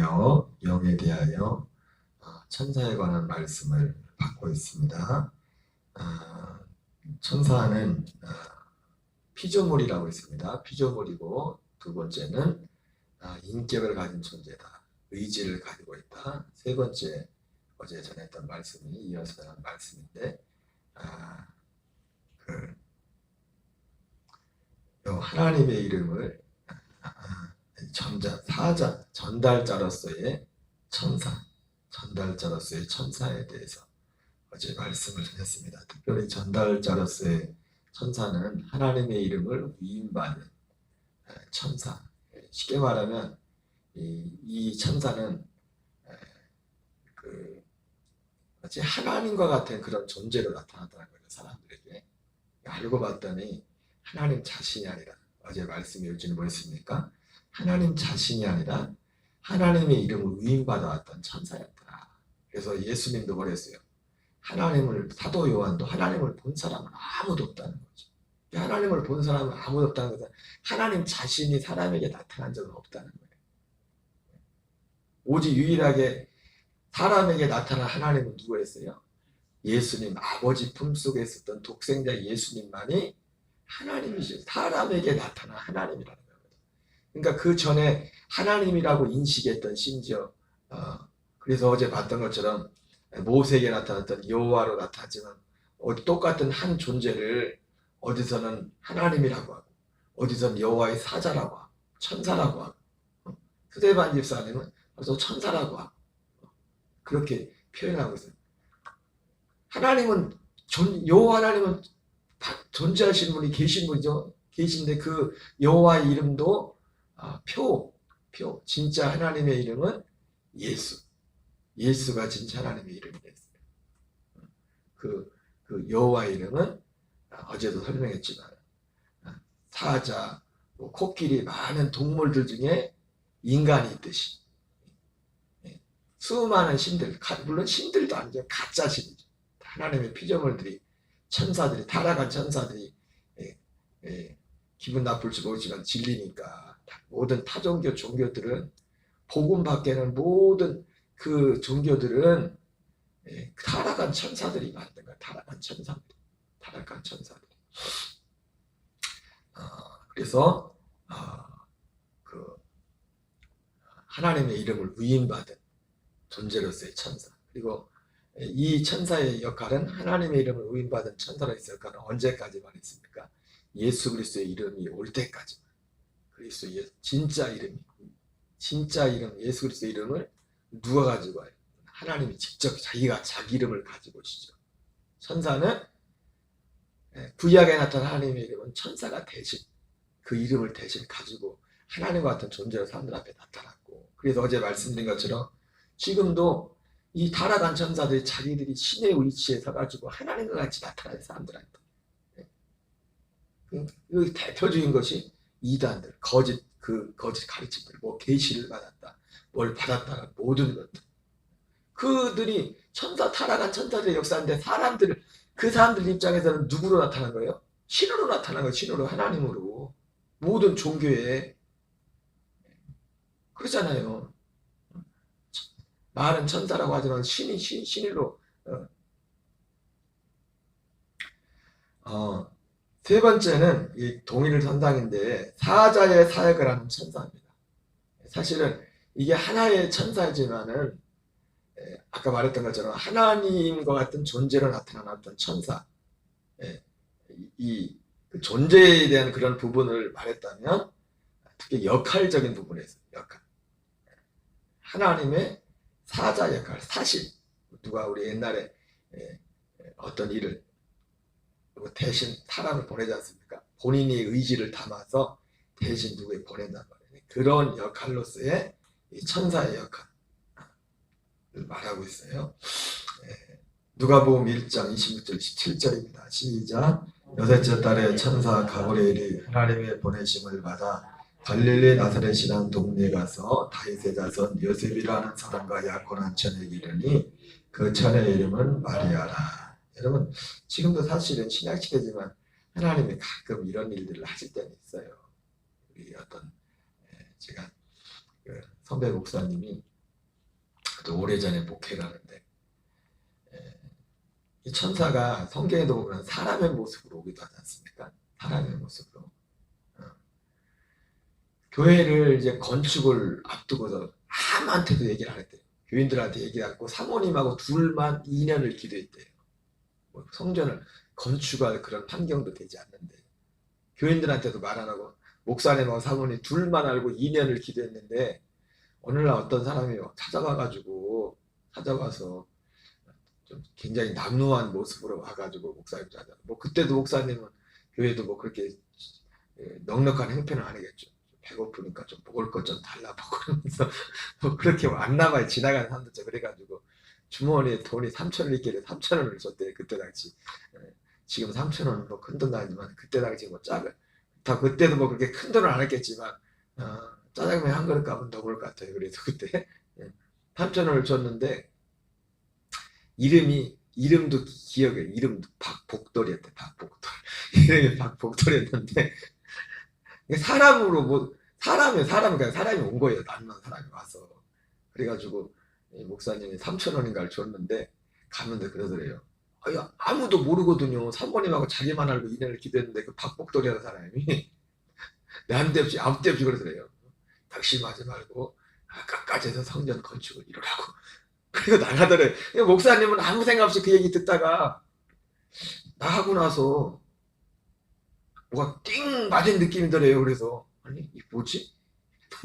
안녕하세요. 영에 대하여 천사에 관한 말씀을 받고 있습니다. 천사는 피조물이라고 있습니다. 피조물이고 두 번째는 인격을 가진 존재다. 의지를 가지고 있다. 세 번째 어제 전했던 말씀이 이어서 전한 말씀인데 하나님의 이름을 전달자로서의 천사에 대해서 어제 말씀을 드렸습니다. 특별히 전달자로서의 천사는 하나님의 이름을 위임받는 천사. 쉽게 말하면 이 천사는 마치 하나님과 같은 그런 존재로 나타나더라는 거죠. 사람들에게. 알고 봤더니 하나님 자신이 아니라, 어제 말씀이 요즘에 뭐였습니까? 하나님 자신이 아니라 하나님의 이름을 위임받아왔던 천사였다. 그래서 예수님도 그랬어요. 사도 요한도 하나님을 본 사람은 아무도 없다는 거죠. 하나님을 본 사람은 아무도 없다는 것은 하나님 자신이 사람에게 나타난 적은 없다는 거예요. 오직 유일하게 사람에게 나타난 하나님은 누구였어요? 예수님, 아버지 품속에 있었던 독생자 예수님만이 하나님이시죠. 사람에게 나타난 하나님이라는 거예요. 그러니까 그 전에 하나님이라고 인식했던, 심지어 그래서 어제 봤던 것처럼 모세에게 나타났던 여호와로 나타났지만 똑같은 한 존재를 어디서는 하나님이라고 하고 어디서는 여호와의 사자라고 하고 천사라고 하고 스데반 집사님은 벌써 천사라고 하고 그렇게 표현하고 있어요. 여호와 하나님은 존재하시는 분이 계신 분이죠. 계신데 그 여호와의 이름도 진짜 하나님의 이름은 예수가 진짜 하나님의 이름이 됐어요. 그 여호와의 이름은 어제도 설명했지만 사자, 코끼리, 많은 동물들 중에 인간이 있듯이 수많은 신들, 물론 신들도 아니죠. 가짜 신이죠. 하나님의 피조물들이, 천사들이, 타락한 천사들이 기분 나쁠지 모르지만 진리니까 모든 타종교 종교들은, 복음 밖에는 모든 그 종교들은 타락한 천사들이 만든 거야. 타락한 천사들. 그래서 하나님의 이름을 위임받은 존재로서의 천사. 그리고 이 천사의 역할은, 하나님의 이름을 위임받은 천사로서의 역할은 언제까지만 있습니까? 예수 그리스도의 이름이 올 때까지. 그리스도의 진짜 이름 예수 그리스도의 이름을 누가 가지고 와요? 하나님이 직접 자기 이름을 가지고 오시죠. 천사는 구약에 나타난 하나님의 이름은 천사가 대신 그 이름을 대신 가지고 하나님과 같은 존재로 사람들 앞에 나타났고, 그래서 어제 말씀드린 것처럼 지금도 이 타락한 천사들이 자기들이 신의 위치에 서가지고 하나님과 같이 나타나는 사람들한테, 그 대표적인 것이 이단들, 거짓 가르침들, 계시를 받았다, 뭘 받았다는 모든 것들, 그들이 타락한 천사들의 역사인데 그 사람들 입장에서는 누구로 나타난 거예요? 신으로 나타난 거예요. 신으로, 하나님으로. 모든 종교에 그렇잖아요. 말은 천사라고 하지만 신으로. 세 번째는 이 동일 선상인데 사자의 사역을 하는 천사입니다. 사실은 이게 하나의 천사지만은 아까 말했던 것처럼 하나님과 같은 존재로 나타났던 천사, 이 존재에 대한 그런 부분을 말했다면 특히 역할적인 부분에서 하나님의 사자 역할, 사실, 누가 우리 옛날에 어떤 일을 대신 사람을 보내지 않습니까? 본인의 의지를 담아서 대신 누구에 보낸단 말이에요. 그런 역할로서의 이 천사의 역할을 말하고 있어요. 누가복음 1장 26절 17절입니다. 시작. 여섯째 달에 천사 가브리엘이 하나님의 보내심을 받아 갈릴리 나사렛이라는 동네에 가서 다윗의 자손 요셉이라는 사람과 약혼한 처녀에게 이르니 그 처녀의 이름은 마리아라. 여러분, 지금도 사실은 신약시대지만 하나님이 가끔 이런 일들을 하실 때는 있어요. 우리 제가 선배 목사님이 저도 오래전에 목회를 하는데 이 천사가 성경에도 보면 사람의 모습으로 오기도 하지 않습니까? 사람의 모습으로. 교회를 이제 건축을 앞두고서 아무한테도 얘기를 안 했대요. 교인들한테 얘기를 안 했고 사모님하고 둘만 2년을 기도했대요. 뭐 성전을 건축할 그런 환경도 되지 않는데 교인들한테도 말 안 하고 목사님하고 사모님 둘만 알고 2년을 기도했는데 어느 날 어떤 사람이 찾아와서 좀 굉장히 남루한 모습으로 와가지고 목사님 찾아. 뭐 그때도 목사님은 교회도 뭐 그렇게 넉넉한 형편은 아니겠죠. 배고프니까 좀 먹을 것 좀 달라고 그러면서 뭐 그렇게 왔나봐요. 지나가는 사람들 그래가지고 주머니에 돈이 3,000원 있길래 3,000원을 줬대 그때 당시. 지금 3,000원은 뭐 큰 돈도 아니지만 그때 당시 뭐 다 그때도 뭐 그렇게 큰 돈은 안 했겠지만 짜장면 한 그릇 값은 넘을 것 같아요. 그래서 그때 3,000원을 줬는데 이름도 기억해. 이름도 박복돌이었대. 박복돌. 이름이 박복돌이었는데 사람이 온 거예요. 남만 사람이 와서. 그래가지고 목사님이 3,000원인가를 줬는데 갔는데 그러더래요. 아무도 모르거든요. 사모님하고 자기만 알고 2년을 기도했는데 그 박복돌이라는 사람이 난데 없이 앞대 없이 그러더래요. 당심하지 말고 끝까지 해서 성전 건축을 이루라고. 그리고 나가더래. 목사님은 아무 생각 없이 그 얘기 듣다가 나가고 나서 뭐가 띵 맞은 느낌이 들어요. 그래서 아니 이 뭐지?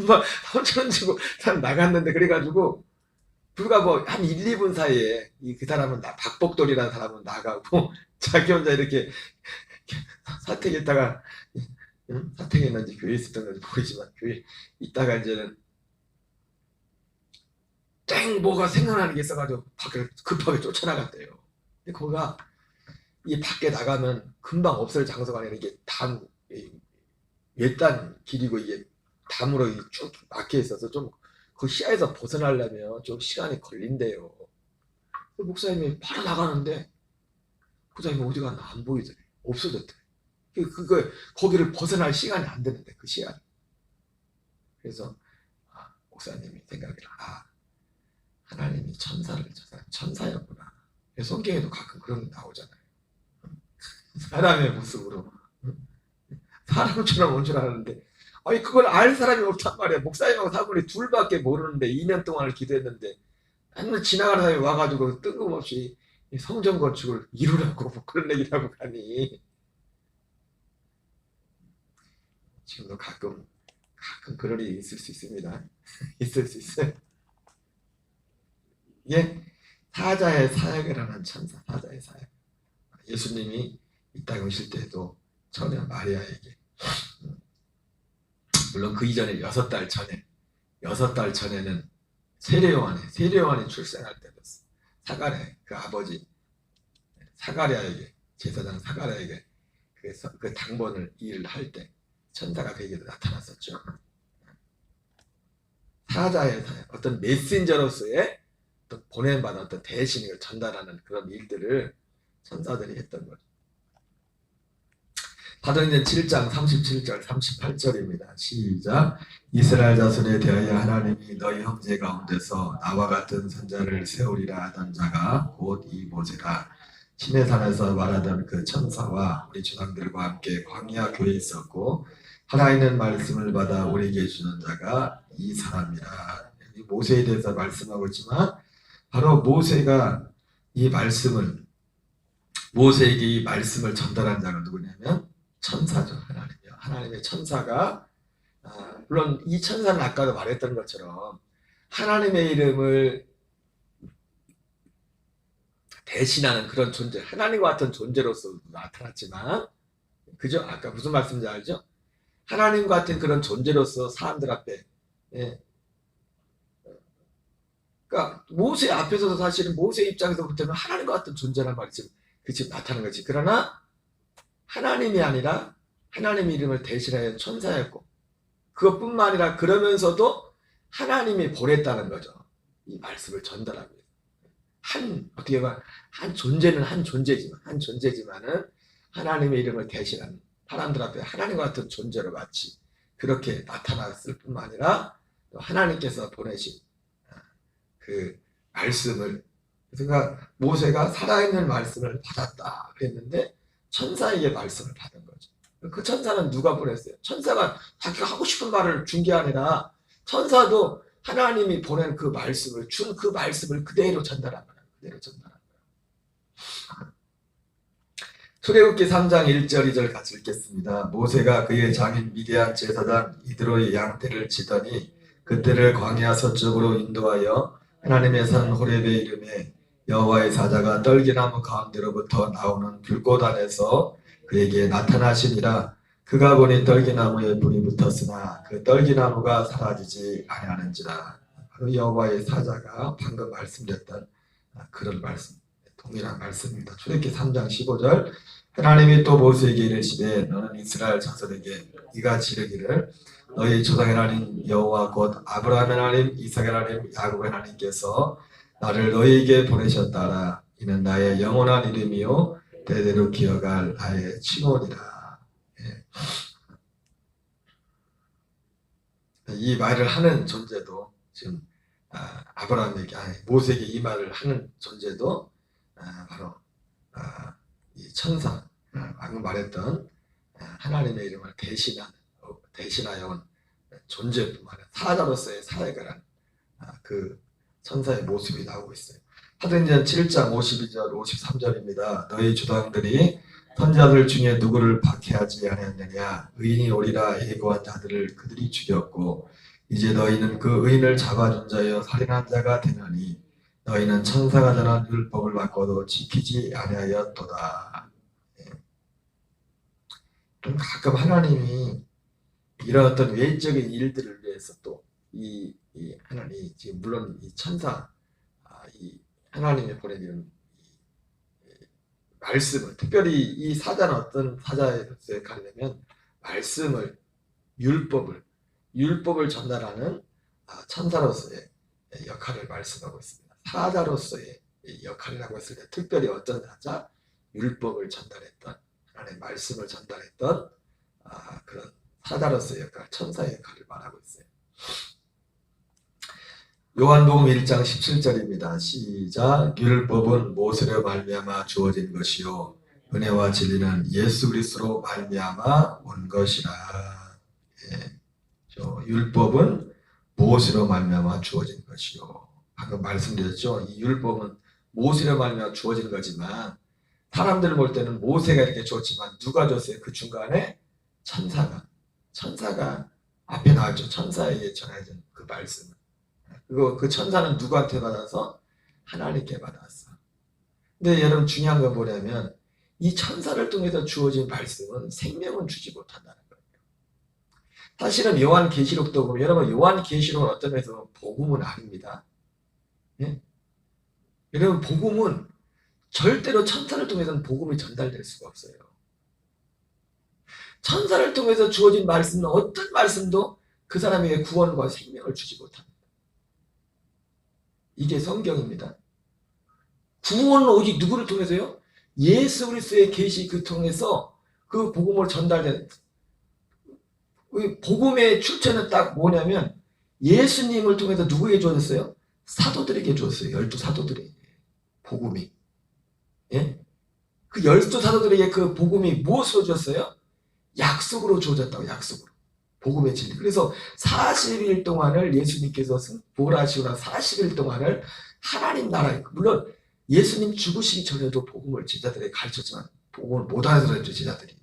막 3,000원 주고 사람 나갔는데 그래가지고 불과 뭐 한 1, 2분 사이에 그 사람은 박복돌이라는 사람은 나가고 자기 혼자 이렇게 사택했다가 사택했는지 교회에 있었던 건지 모르지만 교회에 있다가 이제는 땡 뭐가 생각나는 게 있어가지고 밖에 급하게 쫓아나갔대요. 근데 거기가 이 밖에 나가면 금방 없을 장소가 아니라 이게 담 외딴 길이고 이게 담으로 쭉 막혀 있어서 좀 그 시야에서 벗어나려면 좀 시간이 걸린대요. 목사님이 바로 나가는데 목사님이 어디 갔나 안 보이더래. 없어졌대. 거기를 벗어날 시간이 안 되는데 그 시야를. 그래서 목사님이 생각을 하나님이 천사였구나. 성경에도 가끔 그런 게 나오잖아요. 사람의 모습으로 사람처럼 온 줄 아는데 그걸 알 사람이 없단 말이야. 목사님하고 사모님 둘밖에 모르는데 2년 동안을 기도했는데 맨날 지나가는 사람이 와가지고 뜬금없이 성전 건축을 이루라고 뭐 그런 얘기를 하고 가니 지금도 가끔 그럴 일이 있을 수 있습니다. 있을 수 있어요. 이게 사자의 사역을 하는 천사, 사자의 사역. 예수님이 이 땅에 오실 때도 처녀 마리아에게 물론 그 이전에 6달 전에는 세례요한이 출생할 때였어. 사가랴 그 아버지 사가랴에게 제사장 사가랴에게 그래서 그 당번을 일을 할 때 천사가 그에게도 나타났었죠. 사자의 어떤 메신저로서의 어떤 보냄받은 어떤 대신을 전달하는 그런 일들을 천사들이 했던 거죠. 사도행전 7장 37절 38절입니다. 시작. 이스라엘 자손에 대하여 하나님이 너희 형제 가운데서 나와 같은 선자를 세우리라 하던 자가 곧 이 모세라. 시내산에서 말하던 그 천사와 우리 조상들과 함께 광야 교회에 있었고 살아있는 말씀을 받아 우리에게 주는 자가 이 사람이라. 모세에 대해서 말씀하고 있지만 바로 모세에게 이 말씀을 전달한 자가 누구냐면 천사죠. 하나님이요. 하나님의 천사가 물론 이 천사는 아까도 말했던 것처럼 하나님의 이름을 대신하는 그런 존재, 하나님과 같은 존재로서 나타났지만 그죠? 아까 무슨 말씀인지 알죠? 하나님과 같은 그런 존재로서 사람들 앞에 그러니까 모세 앞에서도 사실은 모세 입장에서부터는 하나님과 같은 존재란 말이 지금 나타나는 거지. 그러나 하나님이 아니라 하나님의 이름을 대신하여 천사였고 그것뿐만 아니라 그러면서도 하나님이 보냈다는 거죠. 이 말씀을 전달하기 위해서. 어떻게 보면 한 존재지만은 하나님의 이름을 대신하는 사람들 앞에 하나님과 같은 존재로 마치 그렇게 나타났을 뿐만 아니라 또 하나님께서 보내신 그 말씀을, 그러니까 모세가 살아있는 말씀을 받았다 그랬는데 천사에게 말씀을 받은 거죠. 그 천사는 누가 보냈어요? 천사가 자기가 하고 싶은 말을 준 게 아니라 천사도 하나님이 보낸 그 말씀을, 준 그 말씀을 그대로 전달한 거예요. 그대로 전달한 거예요. 출애굽기 3장 1절 2절 같이 읽겠습니다. 모세가 그의 장인 미디안 제사장 이드로의 양떼를 치더니 그때를 광야 서쪽으로 인도하여 하나님의 산 호렙의 이름에 여호와의 사자가 떨기나무 가운데로부터 나오는 불꽃 안에서 그에게 나타나시니라. 그가 보니 떨기나무에 불이 붙었으나 그 떨기나무가 사라지지 아니하는지라. 바로 여호와의 사자가 방금 말씀드렸던 그런 말씀, 동일한 말씀입니다. 출애굽기 3장 15절. 하나님이 또 모세에게 이르시되 너는 이스라엘 자손에게 이같이 이르기를 너희 조상의 하나님 여호와 곧 아브라함의 하나님 이삭의 하나님 야곱의 하나님께서 나를 너희에게 보내셨다라. 이는 나의 영원한 이름이요 대대로 기억할 나의 칭호니라. 예. 이 말을 하는 존재도 지금 아브라함에게 모세에게 이 말을 하는 존재도 바로 이 천사, 방금 말했던 하나님의 이름을 대신하여 온 존재뿐만 아니라 사자로서의 사역을 한 그 천사의 모습이 나오고 있어요. 사도행전 7장 52절 53절입니다. 너희 조상들이 선자들 중에 누구를 박해하지 아니하느냐? 의인이 오리라 예고한 자들을 그들이 죽였고 이제 너희는 그 의인을 잡아준 자여 살인한 자가 되느니 너희는 천사가 전한 율법을 받고도 지키지 아니하였도다. 좀 가끔 하나님이 이런 어떤 외적인 일들을 위해서 또 이 하나님, 지금 물론 이 천사, 이 하나님의 보내는 말씀을, 특별히 이 사자는 어떤 사자로서 역할이냐면 말씀을, 율법을 전달하는 천사로서의 역할을 말씀하고 있습니다. 사자로서의 역할이라고 했을 때 특별히 어떤 사자? 율법을 전달했던, 하나님의 말씀을 전달했던 그런 사자로서의 역할, 천사의 역할을 말하고 있어요. 요한복음 1장 17절입니다. 시작. 율법은 모세로 말미암아 주어진 것이요 은혜와 진리는 예수 그리스도로 말미암아 온 것이라. 율법은 모세로 말미암아 주어진 것이요. 방금 말씀드렸죠. 이 율법은 모세로 말미암아 주어진 거지만 사람들 볼 때는 모세가 이렇게 줬지만 누가 줬어요? 그 중간에 천사가 앞에 나왔죠. 천사에게 전해진 그 말씀을. 그리고 그 천사는 누구한테 받아서? 하나님께 받았어. 근데 여러분 중요한 건 뭐냐면 이 천사를 통해서 주어진 말씀은 생명은 주지 못한다는 거예요. 사실은 요한계시록도 보면 여러분 요한계시록은 어떤 면에서 복음은 아닙니다. 예? 여러분 복음은 절대로 천사를 통해서는 복음이 전달될 수가 없어요. 천사를 통해서 주어진 말씀은 어떤 말씀도 그 사람에게 구원과 생명을 주지 못합니다. 이게 성경입니다. 구원은 오직 누구를 통해서요? 예수 그리스도의 계시 그 통해서 그 복음을 전달된 복음의 출처는 딱 뭐냐면 예수님을 통해서 누구에게 주어졌어요? 사도들에게 주었어요. 12사도들에게 복음이. 예? 그 12사도들에게 그 복음이 무엇으로 주었어요? 약속으로 주어졌다고. 약속으로. 복음의 진리. 그래서 40일 동안을 예수님께서 부활하시고 난 40일 동안을 하나님 나라에, 물론 예수님 죽으시기 전에도 복음을 제자들에게 가르쳤지만 복음을 못 알아들었죠. 제자들이.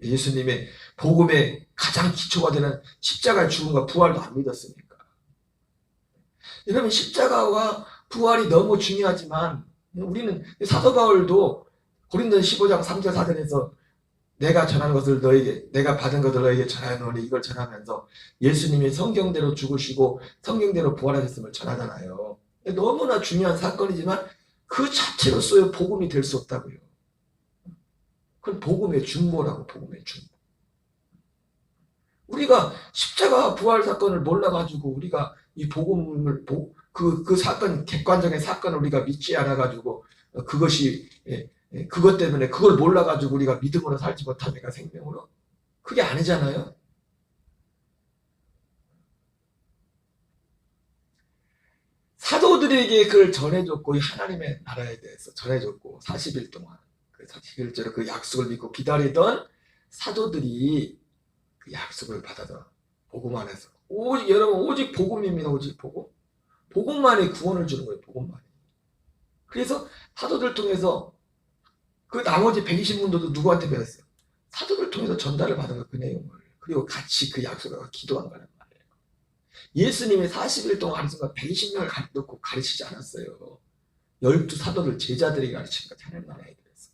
예수님의 복음의 가장 기초가 되는 십자가의 죽음과 부활도 안 믿었으니까. 여러분 십자가와 부활이 너무 중요하지만 우리는 사도 바울도 고린도서 15장 3절 4절에서 내가 전하는 것을 너에게, 내가 받은 것을 너에게 전하노니 이걸 전하면서 예수님이 성경대로 죽으시고 성경대로 부활하셨음을 전하잖아요. 너무나 중요한 사건이지만 그 자체로서의 복음이 될 수 없다고요. 그건 복음의 중보라고. 복음의 중보. 우리가 십자가 부활 사건을 몰라가지고 우리가 이 복음을 그 사건, 객관적인 사건을 우리가 믿지 않아가지고 그것이 그것 때문에 그걸 몰라가지고 우리가 믿음으로 살지 못합니까? 생명으로? 그게 아니잖아요. 사도들에게 그걸 전해줬고, 이 하나님의 나라에 대해서 전해줬고, 40일 동안 그 40일째로 그 약속을 믿고 기다리던 사도들이 그 약속을 받아서 복음 안에서 오직, 여러분, 오직 복음입니다. 오직 복음. 복음만이 구원을 주는 거예요. 복음만이. 그래서 사도들 통해서 그 나머지 120문도도 누구한테 배웠어요? 사도들 통해서 전달을 받은 거, 그 내용을. 그리고 같이 그 약속을 기도한 거란 말이에요. 예수님이 40일 동안 가르친 거 120명을 놓고 가르치지 않았어요. 12 사도들 제자들이 가르친 거, 하나님 나라에 대해서.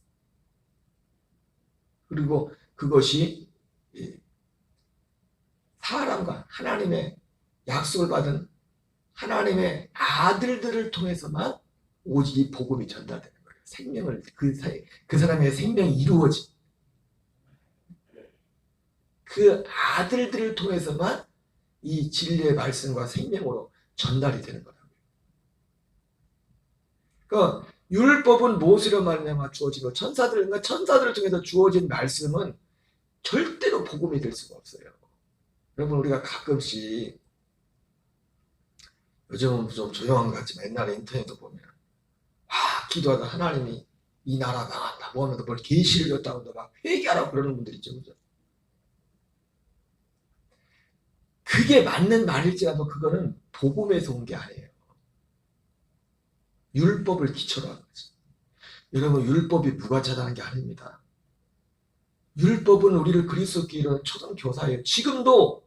그리고 그것이 사람과 하나님의 약속을 받은 하나님의 아들들을 통해서만 오직 이 복음이 전달되는 거예요. 생명을, 그 사람의 생명이 이루어진 그 아들들을 통해서만 이 진리의 말씀과 생명으로 전달이 되는 거라고요. 그러니까 율법은 무엇으로 말미암아 주어지고 천사들을 통해서 주어진 말씀은 절대로 복음이 될 수가 없어요. 여러분, 우리가 가끔씩, 요즘은 좀 조용한 것 같지만 옛날에 인터넷도 보면 기도하다 하나님이 이 나라 망한다 뭐 하면서 뭘 계시를 줬다고 막 회개하라고 그러는 분들 있죠. 그죠? 그게 맞는 말일지라도 그거는 복음에서 온 게 아니에요. 율법을 기초로 한 거지. 여러분, 율법이 무가치하다는 게 아닙니다. 율법은 우리를 그리스도께 이르는 초등교사예요. 지금도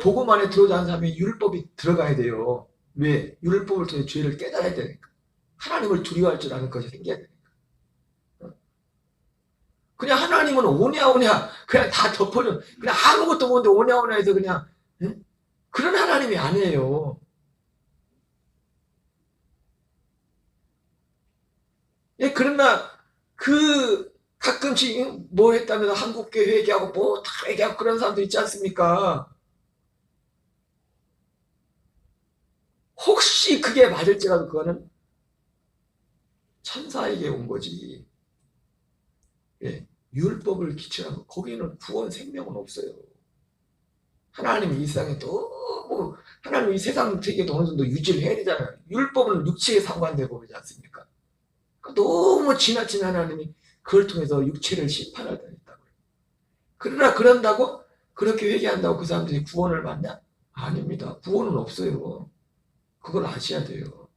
복음 안에 들어오지 않은 사람이 율법이 들어가야 돼요. 왜? 율법을 통해 죄를 깨달아야 되니까. 하나님을 두려워할 줄 아는 것이 생겨야 되니까. 그냥 하나님은 오냐 그냥 다 덮어줘. 그냥 아무것도 모르는데 오냐 해서 그냥, 응? 그런 하나님이 아니에요. 예, 그러나 가끔씩 뭐 했다면서 한국교회 회개하고 뭐 다 회개하고 그런 사람도 있지 않습니까? 혹시 그게 맞을지라도 그거는 천사에게 온 거지. 예, 율법을 기초로 한 거기는 구원 생명은 없어요. 하나님이 이 세상에 너무, 하나님이 이 세상 세계도 어느 정도 유지를 해야 되잖아요. 율법은 육체에 상관되고 그러지 않습니까? 그러니까 너무 지나친 하나님이 그걸 통해서 육체를 심판할 때가 있다고요. 그러나 그런다고 그렇게 회개한다고 그 사람들이 구원을 받냐? 아닙니다. 구원은 없어요. 그걸 아셔야 돼요.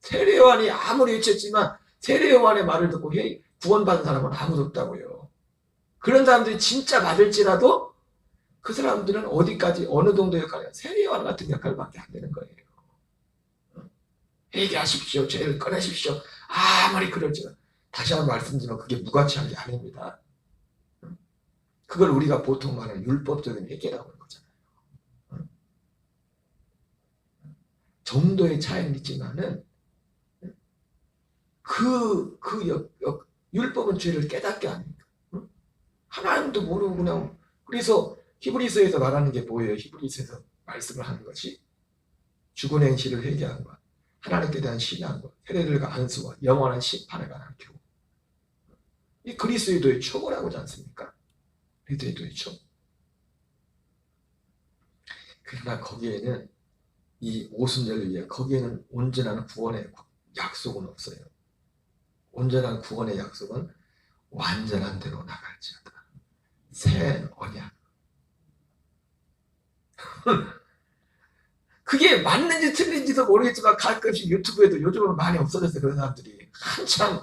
세례요한이 아무리 외쳤지만 세례요한의 말을 듣고 구원받은 사람은 아무도 없다고요. 그런 사람들이 진짜 맞을지라도 그 사람들은 어디까지 어느 정도 역할이야? 세례요한 같은 역할밖에 안 되는 거예요. 회개하십시오. 죄를 꺼내십시오. 아무리 그럴지라도 다시 한번 말씀드리면 그게 무가치한 게 아닙니다. 그걸 우리가 보통 말하는 율법적인 회개라고 하는 거잖아요. 정도의 차이는 있지만은 율법은 죄를 깨닫게 하니까. 하나님도 모르고 그냥, 그래서 히브리서에서 말하는 게 뭐예요? 히브리서에서 말씀을 하는 것이 죽은 행실을 회개한 것, 하나님께 대한 신뢰한 것, 세례들과 안수와 영원한 심판에 관한 교훈. 이 그리스도의 초고라고 하지 않습니까? 그리스도의 초. 그러나 거기에는 이 오순절을 위해 거기에는 온전한 구원의 약속은 없어요. 온전한 구원의 약속은 완전한 대로 나갈지어다. 새 언약. 그게 맞는지 틀린지도 모르겠지만 가끔씩 유튜브에도 요즘은 많이 없어졌어요. 그런 사람들이 한참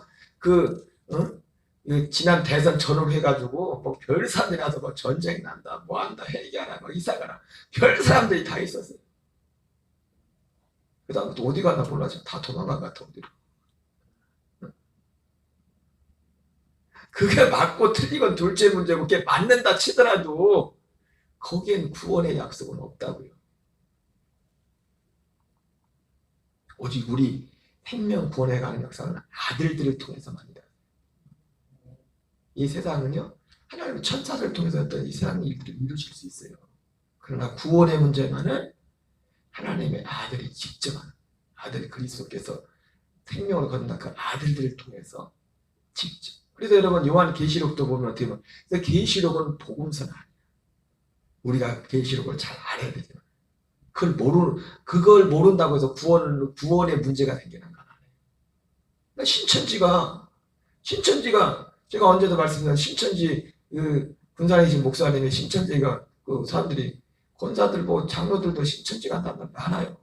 지난 대선 전후해가지고 뭐 별 사람이 나서 뭐 전쟁 난다, 뭐 한다, 회개하라, 뭐 이사가라, 별 사람들이 다 있었어요. 그 다음 또 어디 갔나 몰라. 지금 다 도망간 것 같아, 어디로. 그게 맞고 틀리건 둘째 문제고, 그게 맞는다 치더라도 거기엔 구원의 약속은 없다고요. 오직 우리 생명 구원에 가는 역사는 아들들을 통해서만이다. 이 세상은요, 하나님의 천사를 통해서 어떤 이 세상 일들을 이루실 수 있어요. 그러나 구원의 문제만은 하나님의 아들이 직접 하는, 아들 그리스도께서 생명을 거둔다 그 아들들을 통해서 직접. 그래서 여러분 요한 계시록도 보면 어떻게 보면, 계시록은 복음서는 아니에요. 우리가 계시록을 잘 알아야 되잖아요. 그걸 모른다고 해서 구원의 문제가 생기는 거야. 그러니까 신천지가 제가 언제도 말씀드린 신천지 군산이신 목사님의 신천지가 그 사람들이 권사들 뭐 장로들도 신천지 간다는 말 많아요.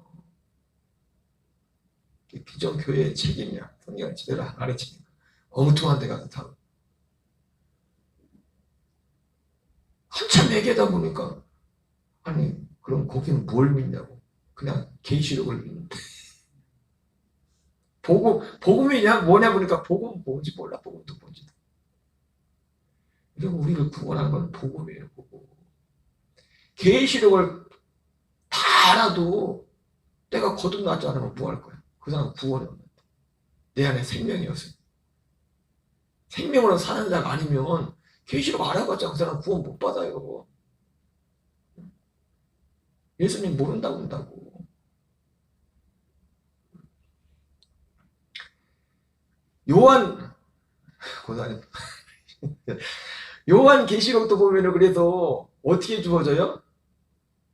기존 교회의 책임이야. 성경을 제대로 안 가르치니까 엉뚱한 데 가서 다 한참 얘기하다 보니까 아니 그럼 거기는 뭘 믿냐고 그냥 계시록을 믿는데 복음이 뭐냐 보니까 복음은 뭔지 몰라. 복음도 뭔지. 그리고 우리를 구원하는 건 복음이에요. 복음. 계시록을 다 알아도 내가 거듭나지 않으면 뭐 할 거야? 그 사람은 구원이 없는데. 내 안에 생명이었어요. 생명으로 사는 자가 아니면 계시록 알아봤자 그 사람은 구원 못 받아요. 예수님 모른다고 한다고. 요한 계시록도 보면은 그래서 어떻게 주어져요?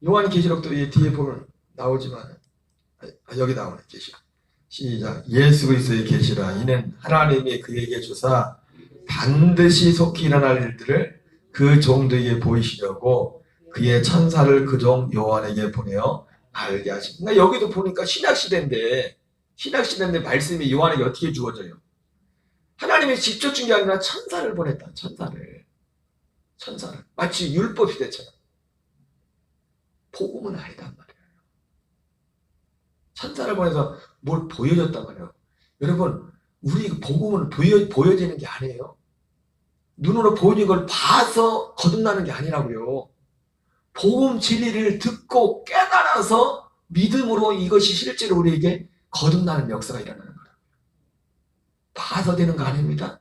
요한 계시록도 뒤에 보면 나오지만 여기 나오네. 계시록 시작. 예수 그리스도의 계시라. 이는 하나님이 그에게 주사 반드시 속히 일어날 일들을 그 종들에게 보이시려고 그의 천사를 그 종 요한에게 보내어 알게 하십니다. 그러니까 여기도 보니까 신약시대인데 말씀이 요한에게 어떻게 주어져요? 하나님이 직접 준 게 아니라 천사를 보냈다. 천사를. 마치 율법 시대처럼. 복음은 아니단 말이에요. 천사를 보내서 뭘 보여줬단 말이에요. 여러분, 우리 복음은 보여지는 게 아니에요. 눈으로 보이는 걸 봐서 거듭나는 게 아니라고요. 복음 진리를 듣고 깨달아서 믿음으로 이것이 실제로 우리에게 거듭나는 역사가 일어나는 거예요. 봐서 되는 거 아닙니다.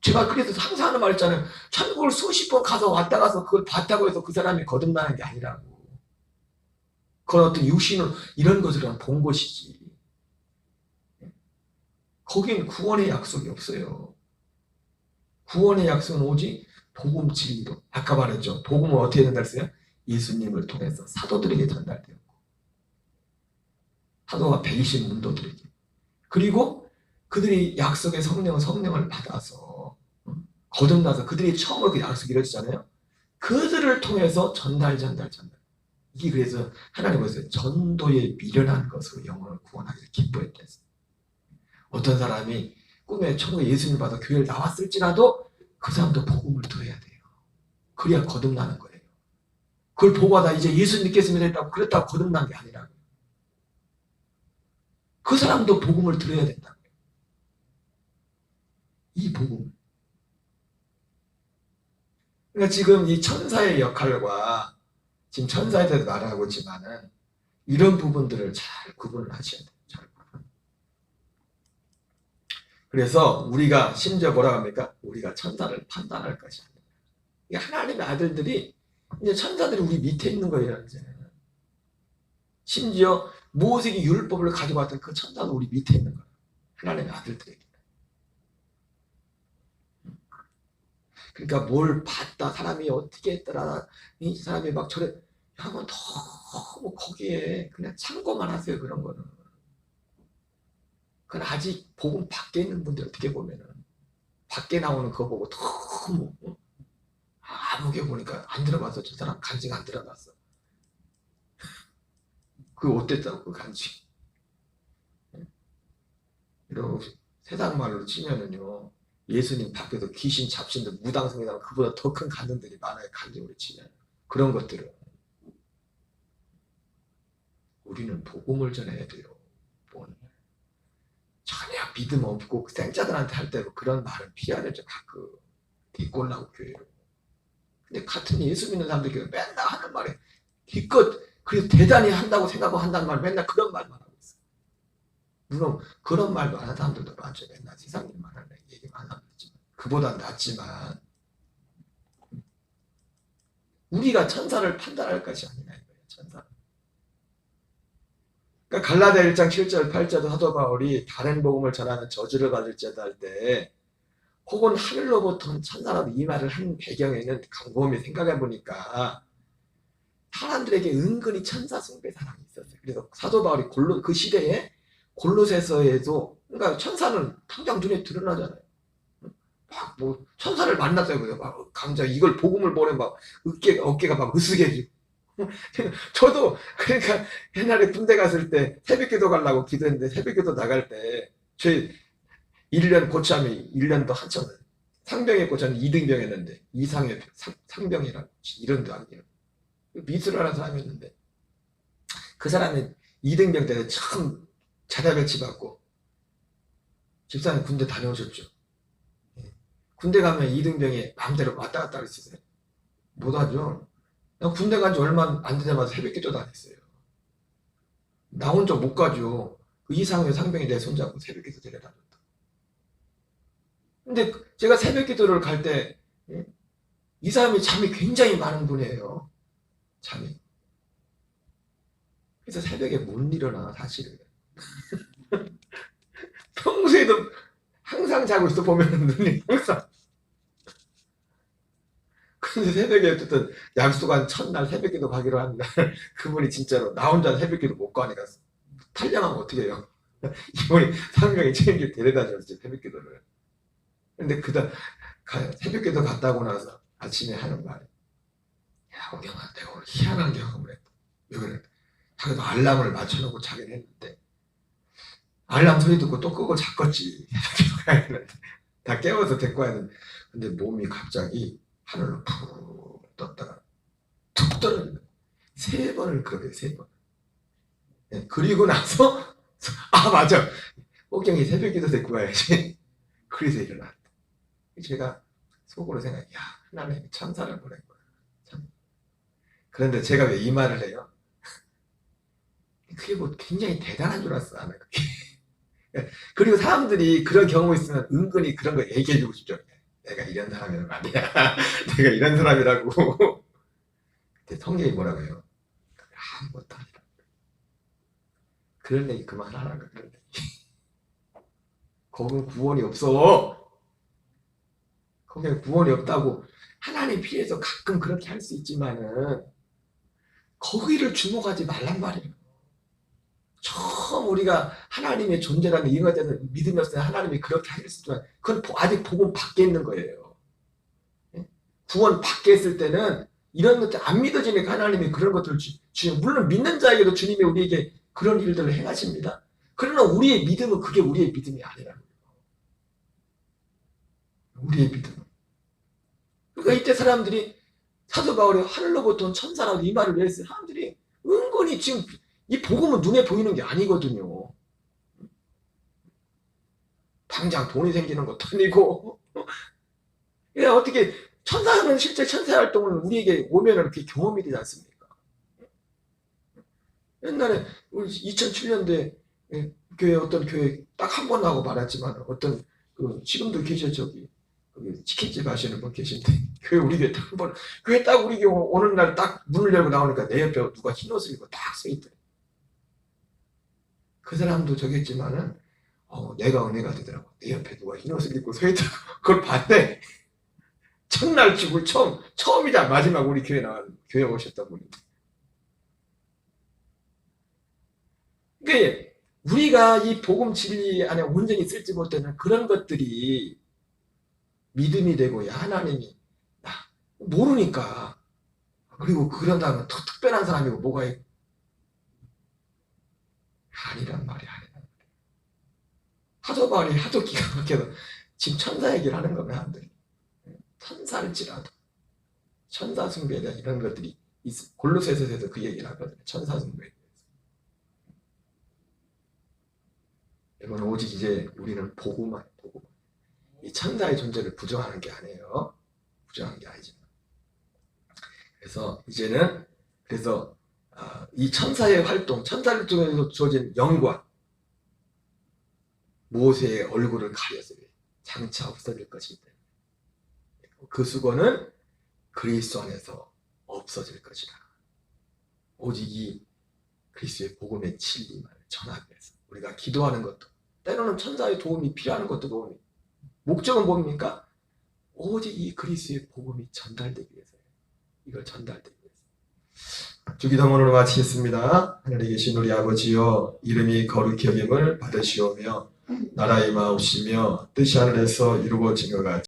제가 그래서 항상 하는 말 있잖아요. 천국을 수십 번 가서 왔다 가서 그걸 봤다고 해서 그 사람이 거듭나는 게 아니라고. 그건 어떤 육신을 이런 것을 본 것이지. 거긴 구원의 약속이 없어요. 구원의 약속은 오직 복음 진리로. 아까 말했죠. 복음은 어떻게 전달했어요? 예수님을 통해서 사도들에게 전달되었고 사도가 120문도들에게 그리고 그들이 약속의 성령을 받아서 거듭나서 그들이 처음으로 그 약속이 이루어지잖아요. 그들을 통해서 전달. 이게 그래서 하나님께서 전도에 미련한 것으로 영혼을 구원하기를 기뻐했댔어요. 어떤 사람이 꿈에 천국에 예수님을 받아 교회를 나왔을지라도 그 사람도 복음을 들어야 돼요. 그래야 거듭나는 거예요. 그걸 보고 하다 이제 예수 믿겠습니다 했다고 그랬다고 거듭난 게 아니라고요. 그 사람도 복음을 들어야 된다고요. 이 복음. 그러니까 지금 이 천사의 역할과 지금 천사에 대해서 말하고 있지만은 이런 부분들을 잘 구분을 하셔야 돼요. 잘 구분. 그래서 우리가 심지어 뭐라고 합니까? 우리가 천사를 판단할 것이 아니라 하나님의 아들들이 이제 천사들이 우리 밑에 있는 거예요. 이제. 심지어 모세기 율법을 가지고 왔던 그 천사는 우리 밑에 있는 거예요. 하나님의 아들들에게. 그러니까 뭘 봤다 사람이 어떻게 했더라 이 사람이 막 저래 하면 너무 거기에 그냥 참고만 하세요. 그런 거는. 그건 아직 복음 밖에 있는 분들 어떻게 보면은 밖에 나오는 거 보고 너무 아무게 보니까 안 들어봤어. 저 사람 간증 안 들어봤어. 그거 어땠다고 그 간증. 이런 세상 말로 치면은요. 예수님 밖에서 귀신 잡신들 무당성이나 그보다 더 큰 간증들이 많아요. 간증으로 치면. 그런 것들은 우리는 복음을 전해야 돼요. 전혀 믿음 없고 생자들한테 할 때 그런 말은 피해야 되죠. 가끔 데리고 오려고 교회로. 근데 같은 예수 믿는 사람들이 맨날 하는 말에 기껏 그래서 대단히 한다고 생각하고 한다는 말 맨날 그런 말만 하고 있어요. 물론 그런 말도 하는 사람들도 많죠. 맨날 세상 일만 하는 얘기만 하는 사람도 있지만 그보단 낫지만 우리가 천사를 판단할 것이 아니라 이거예요. 천사. 그러니까 갈라디아 1장 7절 8절도 사도 바울이 다른 복음을 전하는 저주를 받을지어다 할 때 혹은 하늘로부터 천사라도 이 말을 한 배경에는 곰곰이 생각해 보니까 사람들에게 은근히 천사 숭배 사랑이 있었어요. 그래서 사도 바울이 그 시대에 골로새서에도, 그러니까 천사는 당장 눈에 드러나잖아요. 막 뭐 천사를 만났어요. 그래서 막 강자 이걸 복음을 보내 막 어깨가 막 으스개지고. 저도 그러니까 옛날에 군대 갔을 때 새벽기도 가려고 기도했는데 새벽기도 나갈 때 제 1년 고참이 1년도 한참 상병에 고참이 2등병이었는데 이상의 상병이라고 이런도 아니에요. 미술을 하는 사람이었는데 그 사람이 2등병 때 처음 자다 배치 받고 집사님 군대 다녀오셨죠? 군대 가면 2등병이 마음대로 왔다 갔다 할 수 있어요? 못하죠. 나 군대 간 지 얼마 안 되자마자 새벽기도 다녔어요. 나 혼자 못 가죠. 그 이상의 상병이 내 손잡고 새벽기도 데려다녔다. 근데 제가 새벽기도를 갈 때 이 사람이 잠이 굉장히 많은 분이에요. 잠이. 그래서 새벽에 못 일어나 사실은. 평소에도 항상 자고 있어 보면 눈이 항상. 근데 새벽에 어쨌든 약속한 첫날 새벽기도 가기로 한 날 그분이 진짜로 나 혼자 새벽기도 못 가니까 탈영하면 어떻게 해요? 이분이 상병이 책임질 데려다 줬지 새벽기도를. 근데 그다음 새벽기도 갔다 오고 나서 아침에 하는 말이 야 오경아 내가 오늘 희한한 경험을 했다. 왜 그래? 자기도 알람을 맞춰놓고 자긴 했는데 알람 소리 듣고 또 끄고 잤겠지. 다 깨워서 데리고 와야 되는데 근데 몸이 갑자기 하늘로 푹 떴다가 툭 떨어지는 3번을 그러게 3번. 네, 그리고 나서 아 맞아 호경이 새벽기도 데리고 와야지. 그래서 일어났다. 제가 속으로 생각해 야 하나님이 천사를 보낸 거야. 참. 그런데 제가 왜 이 말을 해요? 그게 뭐 굉장히 대단한 줄 알았어 나는 그게. 그리고 사람들이 그런 경험 있으면 은근히 그런 거 얘기해주고 싶죠. 내가 이런 사람이란 말이야. 내가 이런 사람이라고. 그때 성경이 뭐라고 해요? 아무것도 아니라. 그런 얘기 그만하라고. 그런 얘기. 거기는 구원이 없어. 거기는 구원이 없다고. 하나님 피해서 가끔 그렇게 할 수 있지만은 거기를 주목하지 말란 말이에요. 처음 우리가 하나님의 존재라는 이해가 되는 믿음이 없으면 하나님이 그렇게 하실 수 있지만 그건 아직 복음 밖에 있는 거예요. 구원 밖에 있을 때는 이런 것들 안 믿어지니까 하나님이 그런 것들을 물론 믿는 자에게도 주님이 우리에게 그런 일들을 행하십니다. 그러나 우리의 믿음은 그게 우리의 믿음이 아니라는 거예요. 우리의 믿음은. 그러니까 이때 사람들이 사도 바울이 하늘로부터 온 천사라고 이 말을 왜 했어요? 사람들이 은근히 지금 이 복음은 눈에 보이는 게 아니거든요. 당장 돈이 생기는 것도 아니고. 어떻게 천사는 실제 천사 활동을 우리에게 오면 이렇게 경험이 되지 않습니까? 옛날에 우리 2007년도에 교회 어떤 교회 딱 한 번 하고 말았지만 어떤 지금도 계셔 저기 치킨집 하시는 분 계신데 교회 우리 교회 딱 한 번 교회 딱 우리 교회 오는 날 딱 문을 열고 나오니까 내 옆에 누가 흰 옷을 입고 딱 서 있더래. 그 사람도 저겠지만은 내가 은혜가 되더라고. 내 옆에 누가 흰 옷을 입고 서 있더라고. 그걸 봤대. 첫날 치고 처음이자 마지막 우리 교회 오셨던 분이. 그러니까 우리가 이 복음 진리 안에 온전히 있을지 못하는 그런 것들이 믿음이 되고 하나님이 모르니까. 그리고 그런다면 더 특별한 사람이고 뭐가 아니란 말이야. 사도 바울이 하도 기가 막혀서 지금 천사 얘기를 하는 거면 사람들이 천사일지라도 천사 숭배에 대한 이런 것들이 골로새서에서 그 얘기를 하거든요. 천사 숭배에 대해서. 이건 오직 이제 우리는 복음만. 이 천사의 존재를 부정하는 게 아니에요. 부정하는 게 아니지만. 그래서 이제는 이 천사의 활동, 천사를 통해서 주어진 영광, 모세의 얼굴을 가렸어요. 장차 없어질 것이다. 그 수고는 그리스도 안에서 없어질 것이다. 오직 이 그리스도의 복음의 진리만 전하기 위해서 우리가 기도하는 것도 때로는 천사의 도움이 필요한 것도 도움이 목적은 뭡니까? 오직 이 그리스도의 복음이 전달되기 위해서예요. 이걸 전달되기 위해서. 주기도문으로 마치겠습니다. 하늘에 계신 우리 아버지여, 이름이 거룩히 여김을 받으시오며 나라의 마옵시며 뜻이 하늘에서 이루어진 것 같이